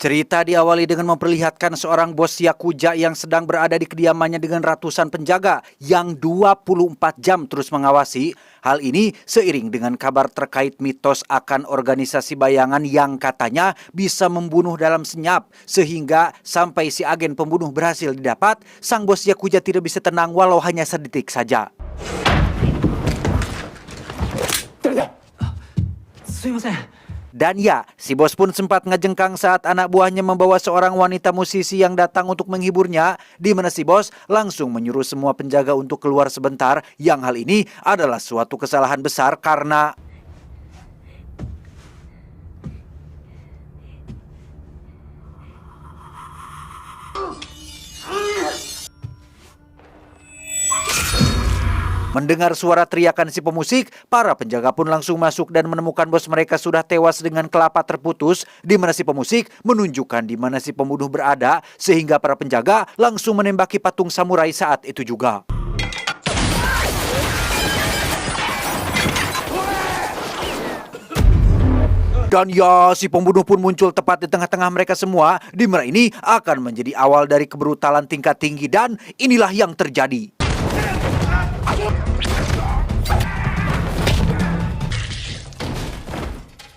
Cerita diawali dengan memperlihatkan seorang bos Yakuza yang sedang berada di kediamannya dengan ratusan penjaga yang 24 jam terus mengawasi. Hal ini seiring dengan kabar terkait mitos akan organisasi bayangan yang katanya bisa membunuh dalam senyap. Sehingga sampai si agen pembunuh berhasil didapat, sang bos Yakuza tidak bisa tenang walau hanya sedetik saja. Dan ya, si bos pun sempat ngejengkang saat anak buahnya membawa seorang wanita musisi yang datang untuk menghiburnya, di mana si bos langsung menyuruh semua penjaga untuk keluar sebentar, yang hal ini adalah suatu kesalahan besar karena mendengar suara teriakan si pemusik, para penjaga pun langsung masuk dan menemukan bos mereka sudah tewas dengan kelapak terputus, di mana si pemusik menunjukkan di mana si pembunuh berada, sehingga para penjaga langsung menembaki patung samurai saat itu juga. Dan ya, si pembunuh pun muncul tepat di tengah-tengah mereka semua, di mana ini akan menjadi awal dari kebrutalan tingkat tinggi, dan inilah yang terjadi.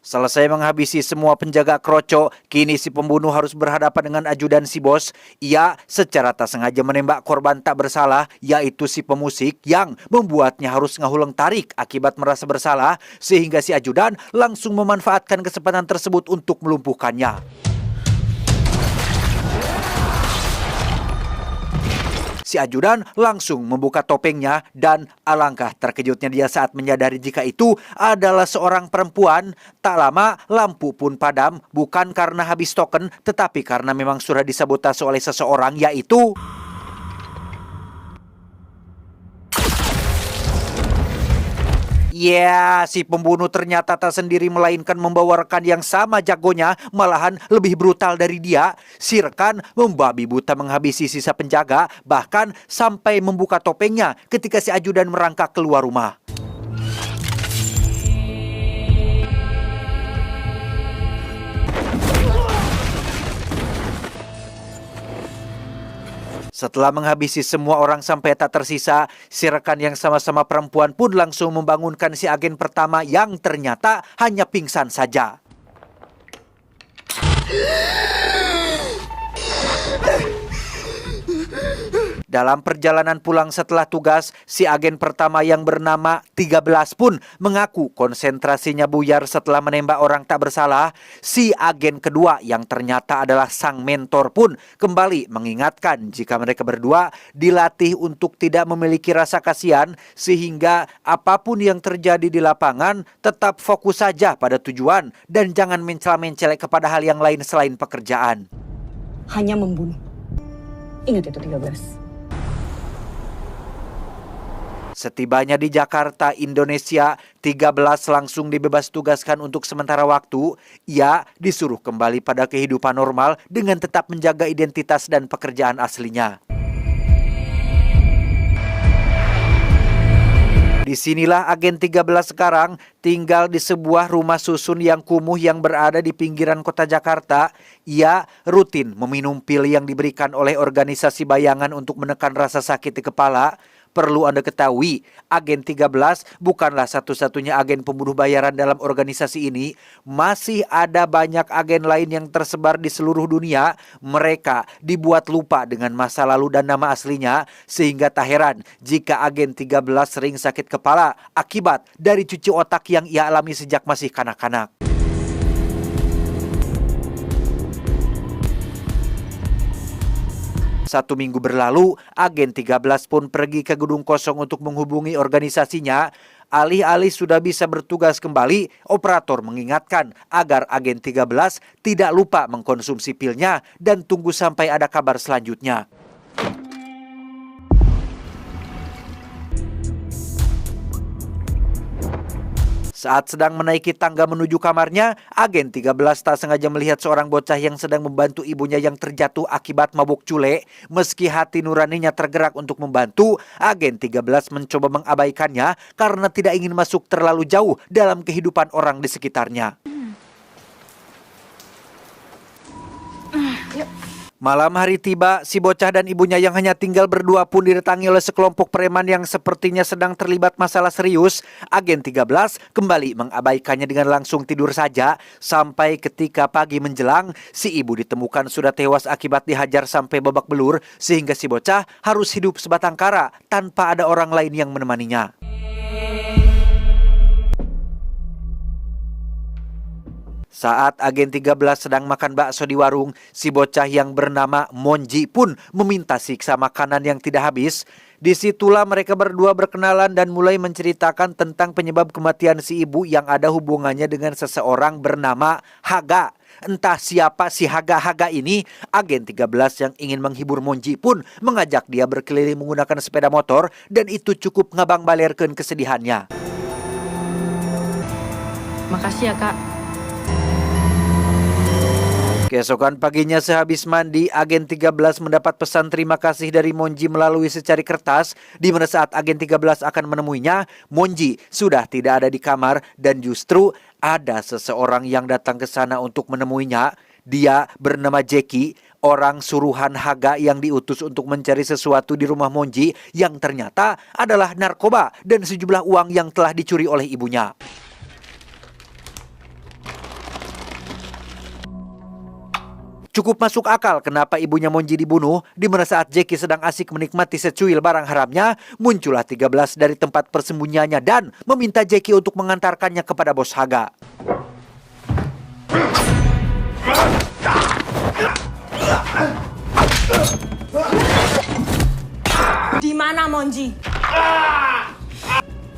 Selesai menghabisi semua penjaga kroco, kini si pembunuh harus berhadapan dengan ajudan si bos. Ia secara tak sengaja menembak korban tak bersalah, yaitu si pemusik, yang membuatnya harus ngahuleng tarik akibat merasa bersalah, sehingga si ajudan langsung memanfaatkan kesempatan tersebut untuk melumpuhkannya. Si ajudan langsung membuka topengnya dan alangkah terkejutnya dia saat menyadari jika itu adalah seorang perempuan. Tak lama lampu pun padam, bukan karena habis token tetapi karena memang sudah disabotase oleh seseorang, yaitu ya, si pembunuh ternyata tak sendiri melainkan membawa rekan yang sama jagonya, malahan lebih brutal dari dia. Si rekan membabi buta menghabisi sisa penjaga, bahkan sampai membuka topengnya ketika si ajudan merangkak keluar rumah. Setelah menghabisi semua orang sampai tak tersisa, si rekan yang sama-sama perempuan pun langsung membangunkan si agen pertama yang ternyata hanya pingsan saja. Dalam perjalanan pulang setelah tugas, si agen pertama yang bernama 13 pun mengaku konsentrasinya buyar setelah menembak orang tak bersalah. Si agen kedua yang ternyata adalah sang mentor pun kembali mengingatkan jika mereka berdua dilatih untuk tidak memiliki rasa kasihan, sehingga apapun yang terjadi di lapangan tetap fokus saja pada tujuan dan jangan mencela-mencelek kepada hal yang lain selain pekerjaan. Hanya membunuh. Ingat itu 13. Setibanya di Jakarta, Indonesia, 13 langsung dibebas tugaskan untuk sementara waktu. Ia disuruh kembali pada kehidupan normal dengan tetap menjaga identitas dan pekerjaan aslinya. Disinilah agen 13 sekarang tinggal di sebuah rumah susun yang kumuh yang berada di pinggiran kota Jakarta. Ia rutin meminum pil yang diberikan oleh organisasi bayangan untuk menekan rasa sakit di kepala. Perlu Anda ketahui, agen 13 bukanlah satu-satunya agen pembunuh bayaran dalam organisasi ini. Masih ada banyak agen lain yang tersebar di seluruh dunia. Mereka dibuat lupa dengan masa lalu dan nama aslinya, sehingga tak heran jika agen 13 sering sakit kepala akibat dari cuci otak yang ia alami sejak masih kanak-kanak. Satu minggu berlalu, agen 13 pun pergi ke Gedung Kosong untuk menghubungi organisasinya. Alih-alih sudah bisa bertugas kembali, operator mengingatkan agar agen 13 tidak lupa mengkonsumsi pilnya dan tunggu sampai ada kabar selanjutnya. Saat sedang menaiki tangga menuju kamarnya, agen 13 tak sengaja melihat seorang bocah yang sedang membantu ibunya yang terjatuh akibat mabuk cule. Meski hati nuraninya tergerak untuk membantu, agen 13 mencoba mengabaikannya karena tidak ingin masuk terlalu jauh dalam kehidupan orang di sekitarnya. Malam hari tiba, si bocah dan ibunya yang hanya tinggal berdua pun didatangi oleh sekelompok preman yang sepertinya sedang terlibat masalah serius. Agen 13 kembali mengabaikannya dengan langsung tidur saja, sampai ketika pagi menjelang, si ibu ditemukan sudah tewas akibat dihajar sampai babak belur, sehingga si bocah harus hidup sebatang kara tanpa ada orang lain yang menemaninya. Saat agen 13 sedang makan bakso di warung, si bocah yang bernama Monji pun meminta siksa makanan yang tidak habis. Disitulah mereka berdua berkenalan dan mulai menceritakan tentang penyebab kematian si ibu yang ada hubungannya dengan seseorang bernama Haga. Entah siapa si Haga-Haga ini, agen 13 yang ingin menghibur Monji pun mengajak dia berkeliling menggunakan sepeda motor dan itu cukup ngabang balerkeun kesedihannya. Makasih ya, Kak. Keesokan paginya sehabis mandi, agen 13 mendapat pesan terima kasih dari Monji melalui secari kertas, di mana saat agen 13 akan menemuinya, Monji sudah tidak ada di kamar dan justru ada seseorang yang datang ke sana untuk menemuinya. Dia bernama Jackie, orang suruhan Haga yang diutus untuk mencari sesuatu di rumah Monji yang ternyata adalah narkoba dan sejumlah uang yang telah dicuri oleh ibunya. Cukup masuk akal kenapa ibunya Monji dibunuh, di mana saat Jackie sedang asik menikmati secuil barang haramnya, muncullah 13 dari tempat persembunyiannya dan meminta Jackie untuk mengantarkannya kepada bos Haga. Di mana Monji?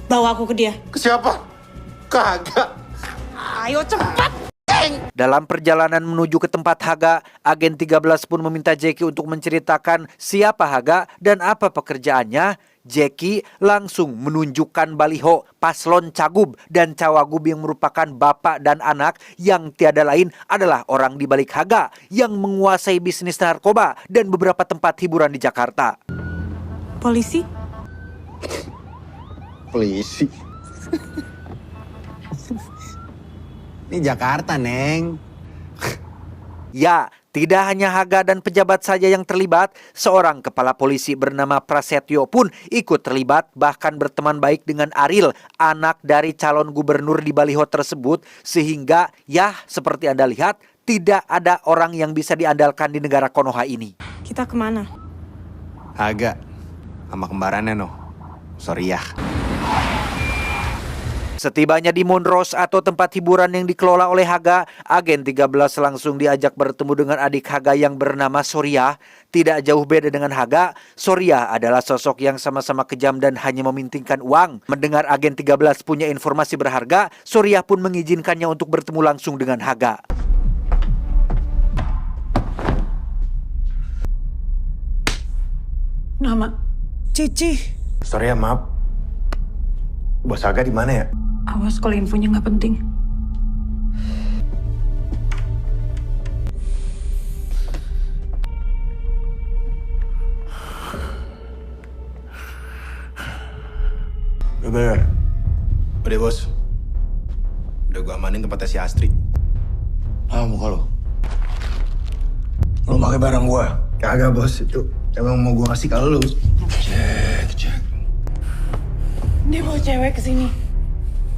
Bawa aku ke dia. Ke siapa? Kagak. Ayo cepat. Dalam perjalanan menuju ke tempat Haga, agen 13 pun meminta Jackie untuk menceritakan siapa Haga dan apa pekerjaannya. Jackie langsung menunjukkan baliho paslon Cagup dan Cawagup yang merupakan bapak dan anak yang tiada lain adalah orang di balik Haga yang menguasai bisnis narkoba dan beberapa tempat hiburan di Jakarta. Polisi? Polisi. Ini Jakarta, Neng. Ya, tidak hanya Haga dan pejabat saja yang terlibat, seorang kepala polisi bernama Prasetyo pun ikut terlibat, bahkan berteman baik dengan Aril, anak dari calon gubernur di baliho tersebut, sehingga ya seperti Anda lihat, tidak ada orang yang bisa diandalkan di negara Konoha ini. Kita kemana? Agak. Sama kembarannya, no. Sorry ya. Setibanya di Monros atau tempat hiburan yang dikelola oleh Haga, agen 13 langsung diajak bertemu dengan adik Haga yang bernama Sorya. Tidak jauh beda dengan Haga, Sorya adalah sosok yang sama-sama kejam dan hanya mementingkan uang. Mendengar agen 13 punya informasi berharga, Sorya pun mengizinkannya untuk bertemu langsung dengan Haga. Nama Cici. Sorry ya, maaf. Bos Aga di mana ya? Awas kalau infonya nggak penting. Udah, bos. Udah gua amanin tempatnya si Astri. Muka lo. Lo pakai barang gua. Kagak, bos. Itu emang mau gua kasih ke lu. Cek. Dia bawa cewek ke sini.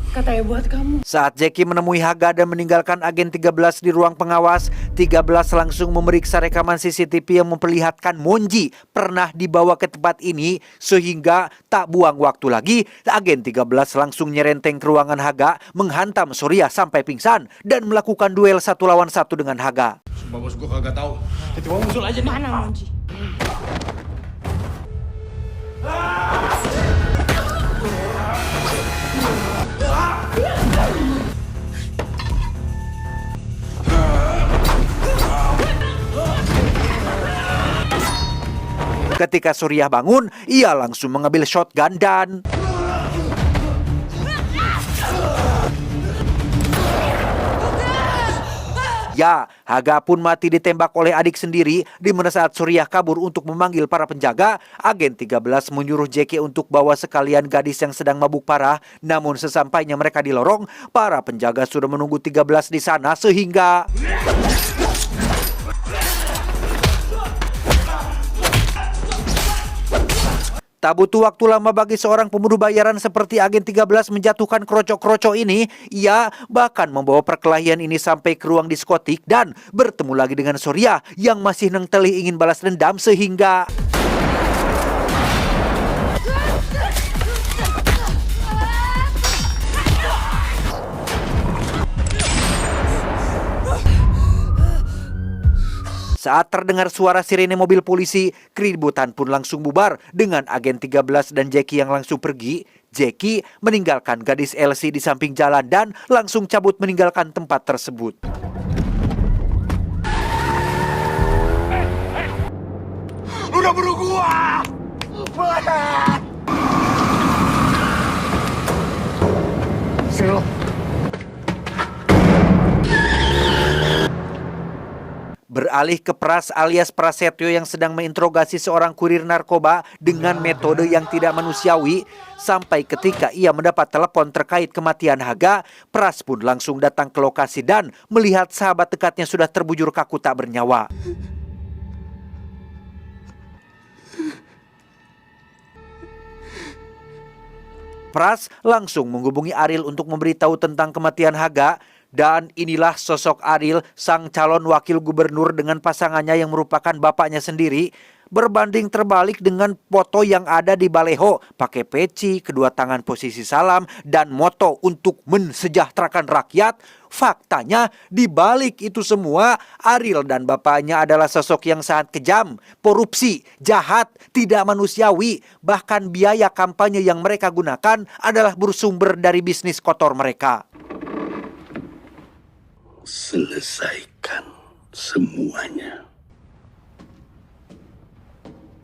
Katanya buat kamu. Saat Jackie menemui Haga dan meninggalkan agen 13 di ruang pengawas, 13 langsung memeriksa rekaman CCTV yang memperlihatkan Monji pernah dibawa ke tempat ini, sehingga tak buang waktu lagi, agen 13 langsung nyerenteng ke ruangan Haga, menghantam Sorya sampai pingsan dan melakukan duel 1 lawan 1 dengan Haga. Sumpah bos, gua kagak tahu. Tiba-tiba muncul aja nih. Mana Monji? Ketika Sorya bangun, ia langsung mengambil shotgun dan ya, Haga pun mati ditembak oleh adik sendiri, di mana saat Sorya kabur untuk memanggil para penjaga, agen 13 menyuruh Jackie untuk bawa sekalian gadis yang sedang mabuk parah. Namun sesampainya mereka di lorong, para penjaga sudah menunggu 13 di sana sehingga Tak butuh waktu lama bagi seorang pembunuh bayaran seperti agen 13 menjatuhkan kroco-kroco ini. Ia bahkan membawa perkelahian ini sampai ke ruang diskotik dan bertemu lagi dengan Surya yang masih neng telih ingin balas dendam sehingga saat terdengar suara sirene mobil polisi, keributan pun langsung bubar dengan agen 13 dan Jackie yang langsung pergi. Jackie meninggalkan gadis Elsie di samping jalan dan langsung cabut meninggalkan tempat tersebut. Udah bunuh gua! Sini lo. Beralih ke Pras alias Prasetyo yang sedang menginterogasi seorang kurir narkoba dengan metode yang tidak manusiawi. Sampai ketika ia mendapat telepon terkait kematian Haga, Pras pun langsung datang ke lokasi dan melihat sahabat dekatnya sudah terbujur kaku tak bernyawa. Pras langsung menghubungi Ariel untuk memberitahu tentang kematian Haga. Dan inilah sosok Ariel, sang calon wakil gubernur dengan pasangannya yang merupakan bapaknya sendiri. Berbanding terbalik dengan foto yang ada di baleho, pakai peci, kedua tangan posisi salam, dan moto untuk mensejahterakan rakyat. Faktanya di balik itu semua, Ariel dan bapaknya adalah sosok yang sangat kejam, korupsi, jahat, tidak manusiawi. Bahkan biaya kampanye yang mereka gunakan adalah bersumber dari bisnis kotor mereka. Selesaikan semuanya.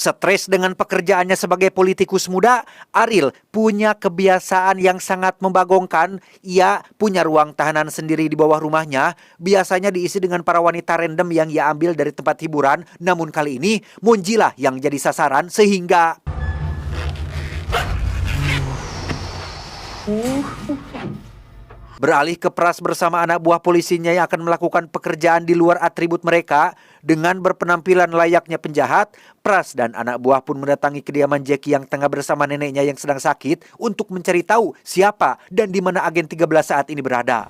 Stres dengan pekerjaannya sebagai politikus muda, Ariel punya kebiasaan yang sangat membagongkan. Ia punya ruang tahanan sendiri di bawah rumahnya. Biasanya diisi dengan para wanita random yang ia ambil dari tempat hiburan. Namun kali ini Monjilah yang jadi sasaran sehingga beralih ke Pras bersama anak buah polisinya yang akan melakukan pekerjaan di luar atribut mereka. Dengan berpenampilan layaknya penjahat, Pras dan anak buah pun mendatangi kediaman Jackie yang tengah bersama neneknya yang sedang sakit untuk mencari tahu siapa dan di mana agen 13 saat ini berada.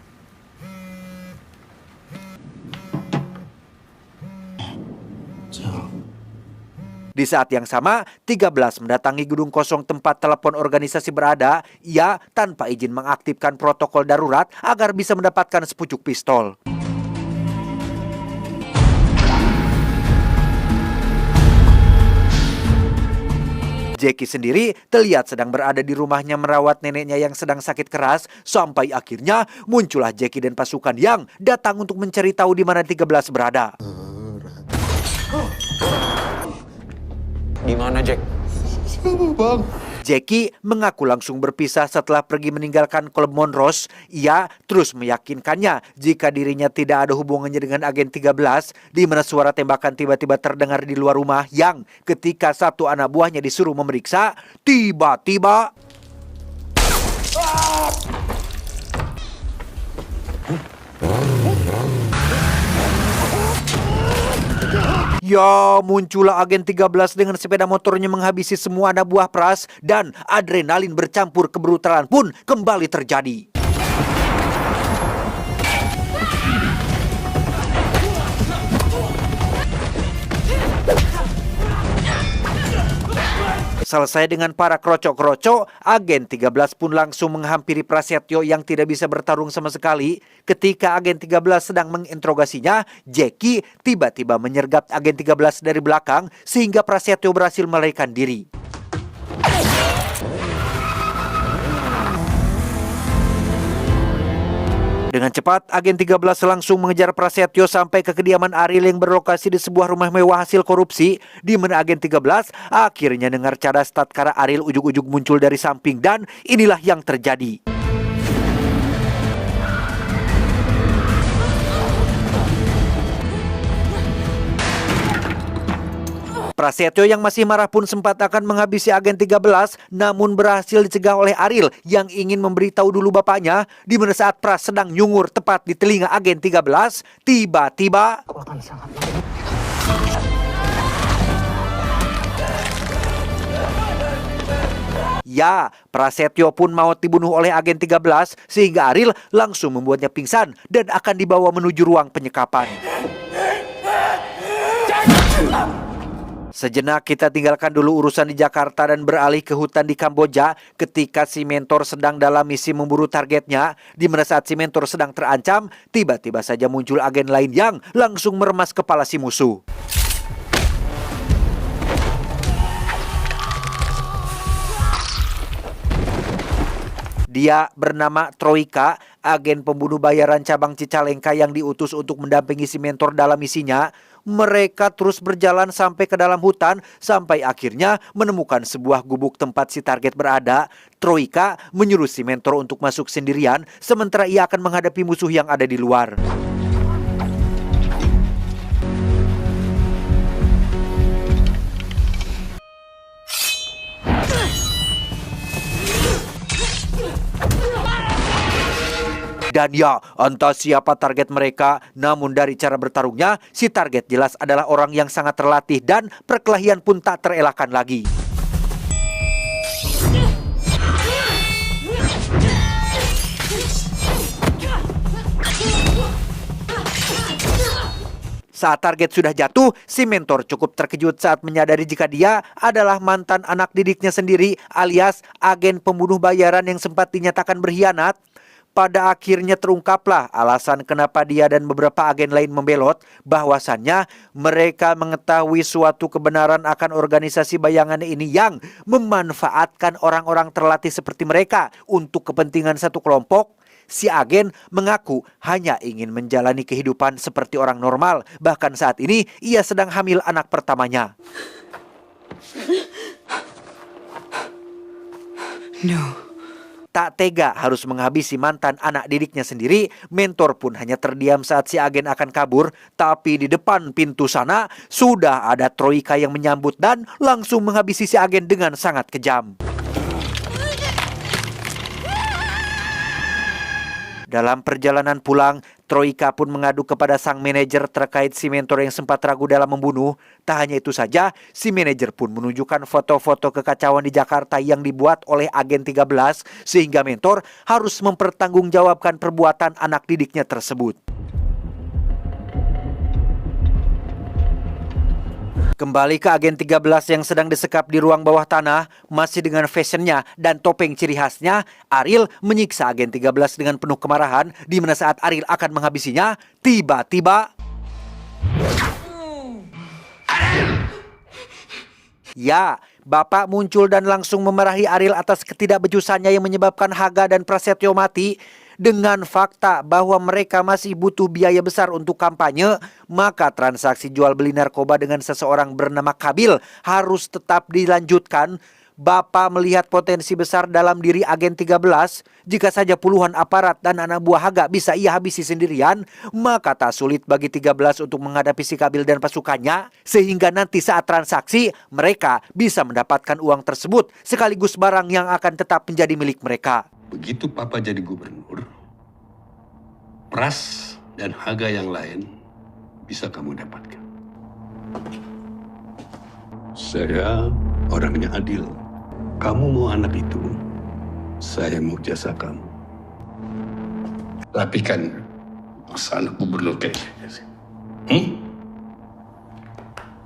Di saat yang sama, 13 mendatangi gedung kosong tempat telepon organisasi berada. Ia tanpa izin mengaktifkan protokol darurat agar bisa mendapatkan sepucuk pistol. Jackie sendiri terlihat sedang berada di rumahnya merawat neneknya yang sedang sakit keras. Sampai akhirnya muncullah Jackie dan pasukan yang datang untuk mencari tahu di mana 13 berada. Di mana, Jack? Bang. Jackie mengaku langsung berpisah setelah pergi meninggalkan klub Monrose. Ia terus meyakinkannya jika dirinya tidak ada hubungannya dengan agen 13, di mana suara tembakan tiba-tiba terdengar di luar rumah yang ketika satu anak buahnya disuruh memeriksa, tiba-tiba ya, muncullah agen 13 dengan sepeda motornya menghabisi semua anak buah Pras dan adrenalin bercampur kebrutalan pun kembali terjadi. Selesai dengan para kroco-kroco, agen 13 pun langsung menghampiri Prasetyo yang tidak bisa bertarung sama sekali. Ketika agen 13 sedang menginterogasinya, Jackie tiba-tiba menyergap agen 13 dari belakang sehingga Prasetyo berhasil melarikan diri. Dengan cepat, agen 13 langsung mengejar Prasetyo sampai ke kediaman Ariel yang berlokasi di sebuah rumah mewah hasil korupsi, di mana agen 13 akhirnya dengar cadas tatkala Ariel ujug-ujug muncul dari samping dan inilah yang terjadi. Prasetyo yang masih marah pun sempat akan menghabisi agen 13, namun berhasil dicegah oleh Ariel yang ingin memberitahu dulu bapaknya, di mana saat Pras sedang nyungur tepat di telinga agen 13, tiba-tiba Aku akan sangat Ya, Prasetyo pun maut dibunuh oleh agen 13 sehingga Ariel langsung membuatnya pingsan dan akan dibawa menuju ruang penyekapan. Sejenak kita tinggalkan dulu urusan di Jakarta dan beralih ke hutan di Kamboja ketika si mentor sedang dalam misi memburu targetnya. Di mana saat si mentor sedang terancam, tiba-tiba saja muncul agen lain yang langsung meremas kepala si musuh. Dia bernama Troika, agen pembunuh bayaran cabang Cicalengka yang diutus untuk mendampingi si mentor dalam misinya. Mereka terus berjalan sampai ke dalam hutan sampai akhirnya menemukan sebuah gubuk tempat si target berada. Troika menyuruh si mentor untuk masuk sendirian sementara ia akan menghadapi musuh yang ada di luar. Dan ya, entah siapa target mereka, namun dari cara bertarungnya, si target jelas adalah orang yang sangat terlatih dan perkelahian pun tak terelakkan lagi. Saat target sudah jatuh, si mentor cukup terkejut saat menyadari jika dia adalah mantan anak didiknya sendiri alias agen pembunuh bayaran yang sempat dinyatakan berkhianat. Pada akhirnya terungkaplah alasan kenapa dia dan beberapa agen lain membelot, bahwasannya mereka mengetahui suatu kebenaran akan organisasi bayangan ini yang memanfaatkan orang-orang terlatih seperti mereka untuk kepentingan satu kelompok. Si agen mengaku hanya ingin menjalani kehidupan seperti orang normal, bahkan saat ini ia sedang hamil anak pertamanya. No. Tak tega harus menghabisi mantan anak didiknya sendiri, mentor pun hanya terdiam saat si agen akan kabur. Tapi di depan pintu sana sudah ada Troika yang menyambut dan langsung menghabisi si agen dengan sangat kejam. Dalam perjalanan pulang, Troika pun mengadu kepada sang manajer terkait si mentor yang sempat ragu dalam membunuh. Tak hanya itu saja, si manajer pun menunjukkan foto-foto kekacauan di Jakarta yang dibuat oleh agen 13 sehingga mentor harus mempertanggungjawabkan perbuatan anak didiknya tersebut. Kembali ke agen 13 yang sedang disekap di ruang bawah tanah, masih dengan fashionnya dan topeng ciri khasnya, Ariel menyiksa agen 13 dengan penuh kemarahan, di mana saat Ariel akan menghabisinya, tiba-tiba ya, Bapak muncul dan langsung memarahi Ariel atas ketidakbejusannya yang menyebabkan Haga dan Prasetyo mati. Dengan fakta bahwa mereka masih butuh biaya besar untuk kampanye, maka transaksi jual beli narkoba dengan seseorang bernama Kabil harus tetap dilanjutkan. Bapak melihat potensi besar dalam diri agen 13. Jika saja puluhan aparat dan anak buah Haga bisa ia habisi sendirian, maka tak sulit bagi 13 untuk menghadapi si Kabil dan pasukannya. Sehingga nanti saat transaksi, mereka bisa mendapatkan uang tersebut sekaligus barang yang akan tetap menjadi milik mereka. Begitu Papa jadi gubernur, Pras dan Haga yang lain bisa kamu dapatkan. Saya orangnya adil. Kamu mau anak itu, saya mau jasa kamu. Tapi kan masa anak gubernur kayak gini.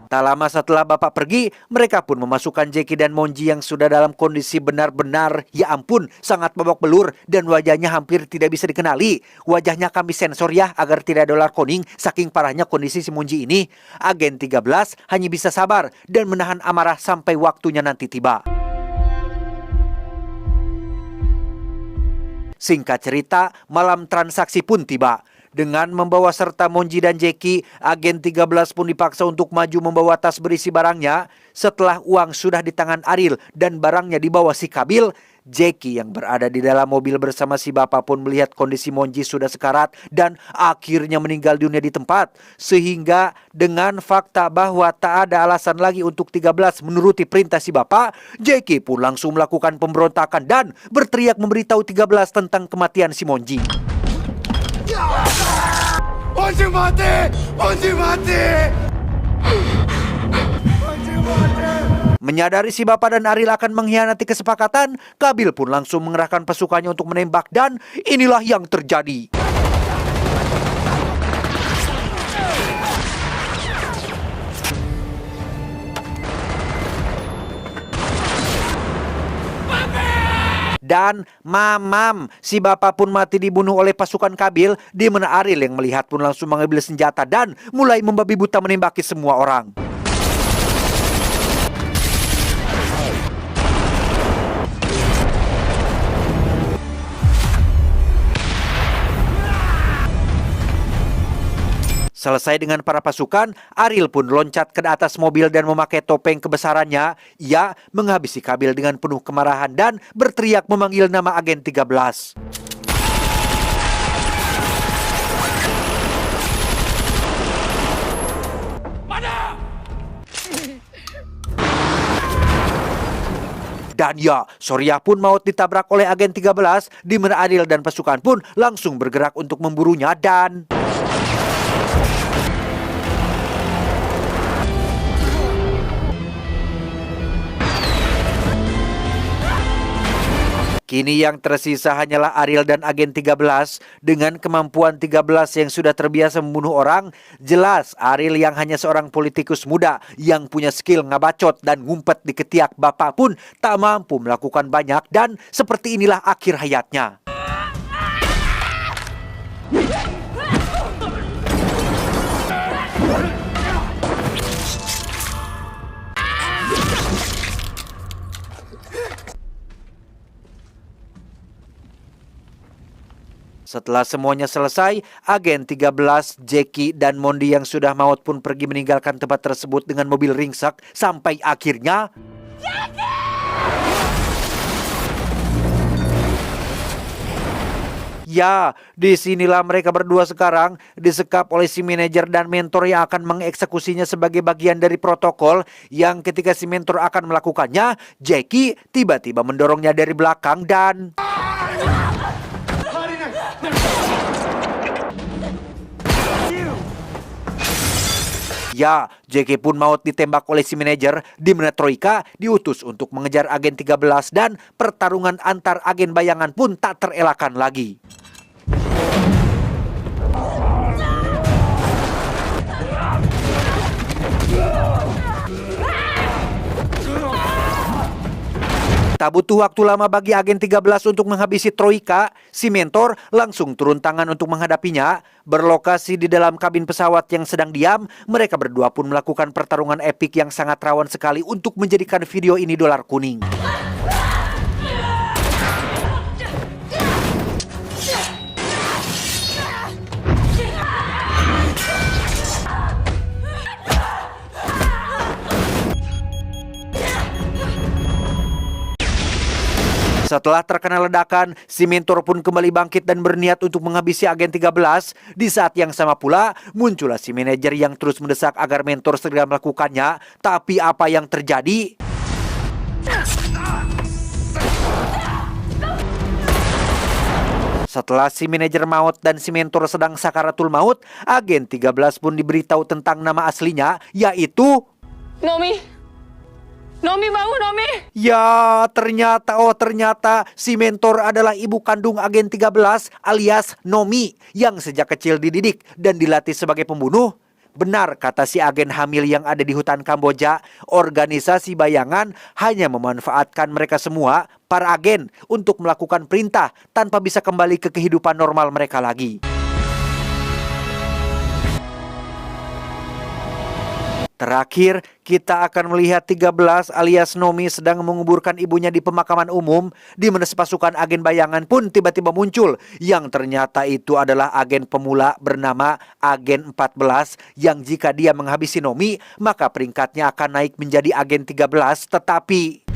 Tak lama setelah Bapak pergi, mereka pun memasukkan Jackie dan Monji yang sudah dalam kondisi benar-benar, ya ampun, sangat babak belur dan wajahnya hampir tidak bisa dikenali. Wajahnya kami sensor ya agar tidak dolar kuning, saking parahnya kondisi si Monji ini. Agen 13 hanya bisa sabar dan menahan amarah sampai waktunya nanti tiba. Singkat cerita, malam transaksi pun tiba. Dengan membawa serta Monji dan Jackie, agen 13 pun dipaksa untuk maju membawa tas berisi barangnya. Setelah uang sudah di tangan Ariel dan barangnya dibawa si Kabil, Jackie yang berada di dalam mobil bersama si bapak pun melihat kondisi Monji sudah sekarat dan akhirnya meninggal dunia di tempat. Sehingga dengan fakta bahwa tak ada alasan lagi untuk 13 menuruti perintah si bapak, Jackie pun langsung melakukan pemberontakan dan berteriak memberitahu 13 tentang kematian si Monji. Monji mati! Monji mati! Monji mati! Menyadari si Bapak dan Aril akan mengkhianati kesepakatan, Qabil pun langsung mengerahkan pasukannya untuk menembak dan inilah yang terjadi. Dan mamam, si Bapak pun mati dibunuh oleh pasukan Qabil, di mana Aril yang melihat pun langsung mengambil senjata dan mulai membabi buta menembaki semua orang. Selesai dengan para pasukan, Aril pun loncat ke atas mobil dan memakai topeng kebesarannya. Ia menghabisi Qabil dengan penuh kemarahan dan berteriak memanggil nama agen 13. Dan ya, Surya pun maut ditabrak oleh agen 13, di mana Aril dan pasukan pun langsung bergerak untuk memburunya dan... Kini yang tersisa hanyalah Aril dan agen 13. Dengan kemampuan 13 yang sudah terbiasa membunuh orang, jelas Aril yang hanya seorang politikus muda yang punya skill ngabacot dan ngumpet di ketiak Bapak pun tak mampu melakukan banyak dan seperti inilah akhir hayatnya. Setelah semuanya selesai, agen 13, Jackie, dan Mondi yang sudah maut pun pergi meninggalkan tempat tersebut dengan mobil ringsek sampai akhirnya... Ya, disinilah mereka berdua sekarang disekap oleh si manajer dan mentor yang akan mengeksekusinya sebagai bagian dari protokol yang ketika si mentor akan melakukannya, Jackie tiba-tiba mendorongnya dari belakang dan... Ya, Jackie pun maut ditembak oleh si manajer, di mana Troika diutus untuk mengejar agen 13 dan pertarungan antar agen bayangan pun tak terelakkan lagi. Tak butuh waktu lama bagi agen 13 untuk menghabisi Troika, si mentor langsung turun tangan untuk menghadapinya. Berlokasi di dalam kabin pesawat yang sedang diam, mereka berdua pun melakukan pertarungan epik yang sangat rawan sekali untuk menjadikan video ini dolar kuning. Setelah terkena ledakan, si mentor pun kembali bangkit dan berniat untuk menghabisi agen 13. Di saat yang sama pula, muncullah si manajer yang terus mendesak agar mentor segera melakukannya. Tapi apa yang terjadi? Setelah si manajer maut dan si mentor sedang sakaratul maut, agen 13 pun diberitahu tentang nama aslinya, yaitu... Nomi bangun, Nomi! Ya, ternyata si mentor adalah ibu kandung agen 13 alias Nomi yang sejak kecil dididik dan dilatih sebagai pembunuh. Benar kata si agen hamil yang ada di hutan Kamboja, organisasi bayangan hanya memanfaatkan mereka semua, para agen, untuk melakukan perintah tanpa bisa kembali ke kehidupan normal mereka lagi. Terakhir, kita akan melihat 13 alias Nomi sedang menguburkan ibunya di pemakaman umum, di mana sepasukan agen bayangan pun tiba-tiba muncul, yang ternyata itu adalah agen pemula bernama agen 14, yang jika dia menghabisi Nomi, maka peringkatnya akan naik menjadi agen 13, tetapi...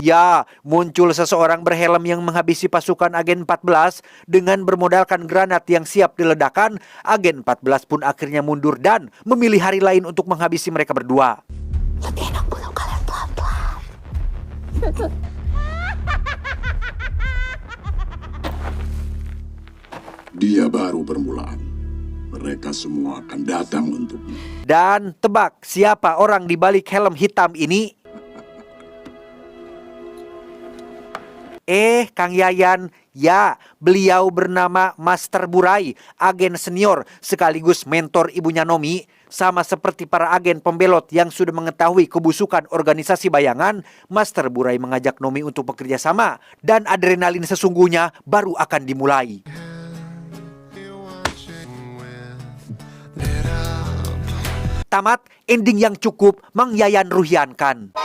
Ya, muncul seseorang berhelm yang menghabisi pasukan agen 14 dengan bermodalkan granat yang siap diledakkan. Agen 14 pun akhirnya mundur dan memilih hari lain untuk menghabisi mereka berdua. Lebih enak bunuh kalian pelan-pelan. Dia baru permulaan. Mereka semua akan datang untukmu. Dan tebak siapa orang di balik helm hitam ini? Kang Yayan, ya, beliau bernama Master Burai, agen senior sekaligus mentor ibunya Nomi. Sama seperti para agen pembelot yang sudah mengetahui kebusukan organisasi bayangan, Master Burai mengajak Nomi untuk bekerja sama dan adrenalin sesungguhnya baru akan dimulai. Tamat, ending yang cukup Mang Yayan ruhyankan.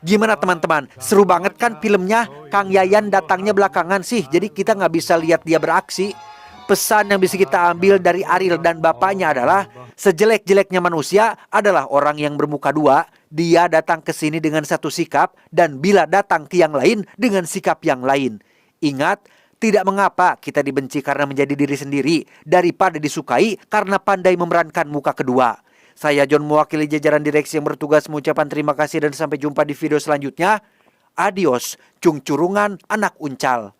Gimana teman-teman? Seru banget kan filmnya? Kang Yayan datangnya belakangan sih, jadi kita nggak bisa lihat dia beraksi. Pesan yang bisa kita ambil dari Ariel dan bapaknya adalah, sejelek-jeleknya manusia adalah orang yang bermuka dua. Dia datang ke sini dengan satu sikap, dan bila datang ke yang lain dengan sikap yang lain. Ingat, tidak mengapa kita dibenci karena menjadi diri sendiri, daripada disukai karena pandai memerankan muka kedua. Saya John mewakili jajaran direksi yang bertugas mengucapkan terima kasih dan sampai jumpa di video selanjutnya. Adios, cung curungan anak uncal.